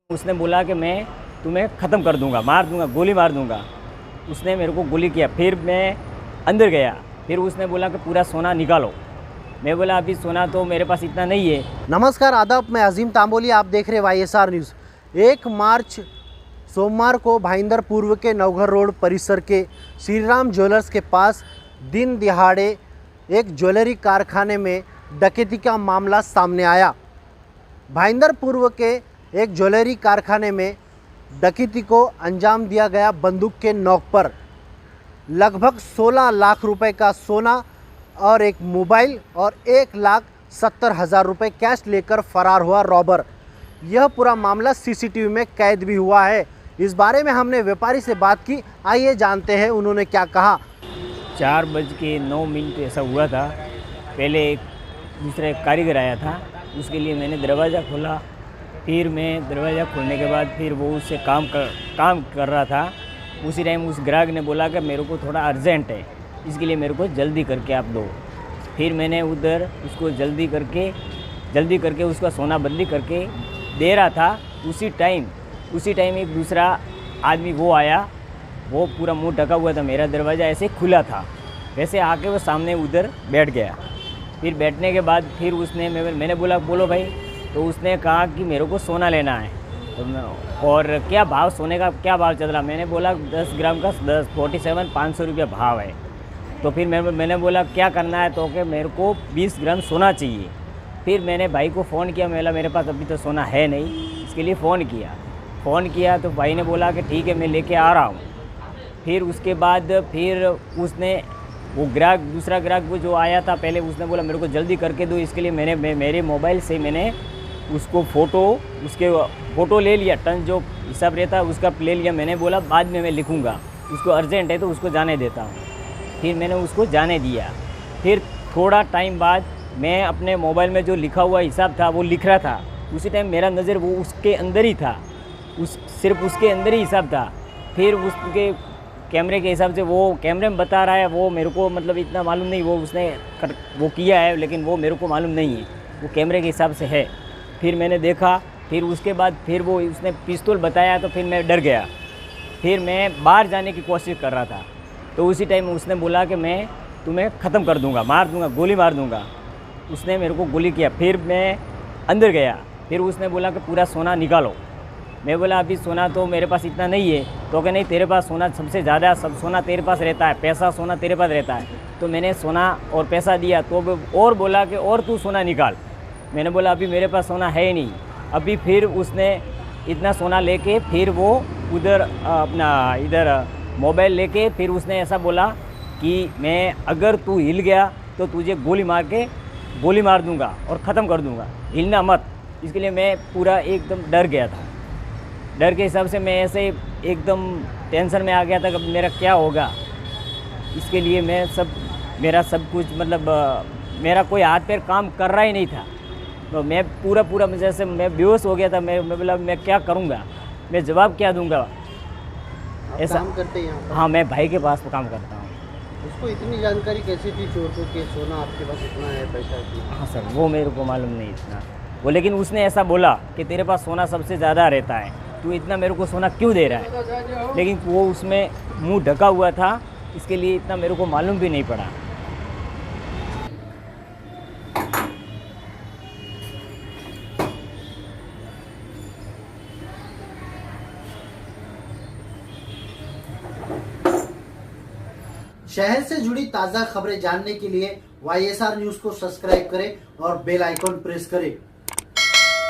उसने बोला कि मैं तुम्हें ख़त्म कर दूंगा, मार दूंगा, गोली मार दूंगा। उसने मेरे को गोली किया। फिर मैं अंदर गया। फिर उसने बोला कि पूरा सोना निकालो। मैं बोला अभी सोना तो मेरे पास इतना नहीं है। नमस्कार, आदाब। मैं अजीम तांबोली, आप देख रहे YSR न्यूज़। 1 मार्च सोमवार को भाईंदर पूर्व के नवघर रोड परिसर के श्री राम ज्वेलर्स के पास दिन दिहाड़े एक ज्वेलरी कारखाने में डकैती का मामला सामने आया। भाईंदर पूर्व के एक ज्वेलरी कारखाने में डकैती को अंजाम दिया गया। बंदूक के नोक पर लगभग 16 लाख रुपए का सोना और एक मोबाइल और 1,70,000 रुपये कैश लेकर फरार हुआ रॉबर। यह पूरा मामला CCTV में कैद भी हुआ है। इस बारे में हमने व्यापारी से बात की। आइए जानते हैं उन्होंने क्या कहा। 4:09 ऐसा हुआ था। पहले एक दूसरा कारीगर आया था, उसके लिए मैंने दरवाज़ा खोला। फिर मैं दरवाज़ा खोलने के बाद फिर वो उससे काम कर रहा था। उसी टाइम उस ग्राहक ने बोला कि मेरे को थोड़ा अर्जेंट है, इसके लिए मेरे को जल्दी करके आप दो। फिर मैंने उधर उसको जल्दी करके उसका सोना बदली करके दे रहा था। उसी टाइम एक दूसरा आदमी वो आया। वो पूरा मुंह ढका हुआ था, मेरा दरवाज़ा ऐसे खुला था, वैसे आके वो सामने उधर बैठ गया। फिर बैठने के बाद फिर उसने मैंने बोला बोलो भाई, तो उसने कहा कि मेरे को सोना लेना है। तो और क्या भाव, सोने का क्या भाव चल रहा। मैंने बोला 10 ग्राम का 47,500 रुपये भाव है। तो फिर मैंने बोला क्या करना है, तो कि मेरे को 20 ग्राम सोना चाहिए। फिर मैंने भाई को फ़ोन किया। मेरे पास अभी तो सोना है नहीं, इसके लिए फ़ोन किया तो भाई ने बोला कि ठीक है मैं लेके आ रहा हूँ। फिर उसके बाद फिर उसने वो दूसरा ग्राहक वो जो आया था पहले, उसने बोला मेरे को जल्दी करके दो। इसके लिए मेरे मोबाइल से मैंने उसको फ़ोटो ले लिया। टन जो हिसाब रहता है उसका ले लिया। मैंने बोला बाद में मैं लिखूँगा, उसको अर्जेंट है तो उसको जाने देता हूँ। फिर मैंने उसको जाने दिया। फिर थोड़ा टाइम बाद मैं अपने मोबाइल में जो लिखा हुआ हिसाब था वो लिख रहा था। उसी टाइम मेरा नज़र वो उसके अंदर ही था, सिर्फ उसके अंदर ही हिसाब था। फिर उसके कैमरे के हिसाब से वो कैमरे में बता रहा है, वो मेरे को मतलब इतना मालूम नहीं, वो उसने वो किया है लेकिन वो मेरे को मालूम नहीं है, वो कैमरे के हिसाब से है। फिर मैंने देखा। फिर उसके बाद फिर वो उसने पिस्तौल बताया तो फिर मैं डर गया। फिर मैं बाहर जाने की कोशिश कर रहा था। तो उसी टाइम उसने बोला कि मैं तुम्हें ख़त्म कर दूंगा, मार दूंगा, गोली मार दूंगा। उसने मेरे को गोली किया। फिर मैं अंदर गया। फिर उसने बोला कि पूरा सोना निकालो। मैं बोला अभी सोना तो मेरे पास इतना नहीं है। तो कि नहीं, तेरे पास सोना सबसे ज़्यादा, सब सोना तेरे पास रहता है, पैसा सोना तेरे पास रहता है। तो मैंने सोना और पैसा दिया। तो और बोला कि और तू सोना निकाल। मैंने बोला अभी मेरे पास सोना है ही नहीं अभी। फिर उसने इतना सोना लेके फिर वो उधर अपना इधर मोबाइल लेके फिर उसने ऐसा बोला कि मैं अगर तू हिल गया तो तुझे गोली मार दूंगा और ख़त्म कर दूंगा, हिलना मत। इसके लिए मैं पूरा एकदम डर गया था। डर के हिसाब से मैं ऐसे एकदम टेंशन में आ गया था कि मेरा क्या होगा। इसके लिए मेरा सब कुछ मतलब मेरा कोई हाथ पैर काम कर रहा ही नहीं था। तो मैं पूरा जैसे मैं बेहोश हो गया था। मैं बोला मैं क्या करूँगा, मैं जवाब क्या दूंगा। ऐसा काम करते हैं? हाँ, मैं भाई के पास काम करता हूँ। उसको इतनी जानकारी कैसे थी चोर को कि सोना आपके पास इतना है, पैसा की? हाँ सर, वो मेरे को मालूम नहीं इतना वो, लेकिन उसने ऐसा बोला कि तेरे पास सोना सबसे ज़्यादा रहता है, तू इतना मेरे को सोना क्यों दे रहा है। लेकिन वो उसमें मुंह ढका हुआ था, इसके लिए इतना मेरे को मालूम भी नहीं पड़ा। शहर से जुड़ी ताज़ा खबरें जानने के लिए YSR न्यूज़ को सब्सक्राइब करें और बेल आइकॉन प्रेस करें।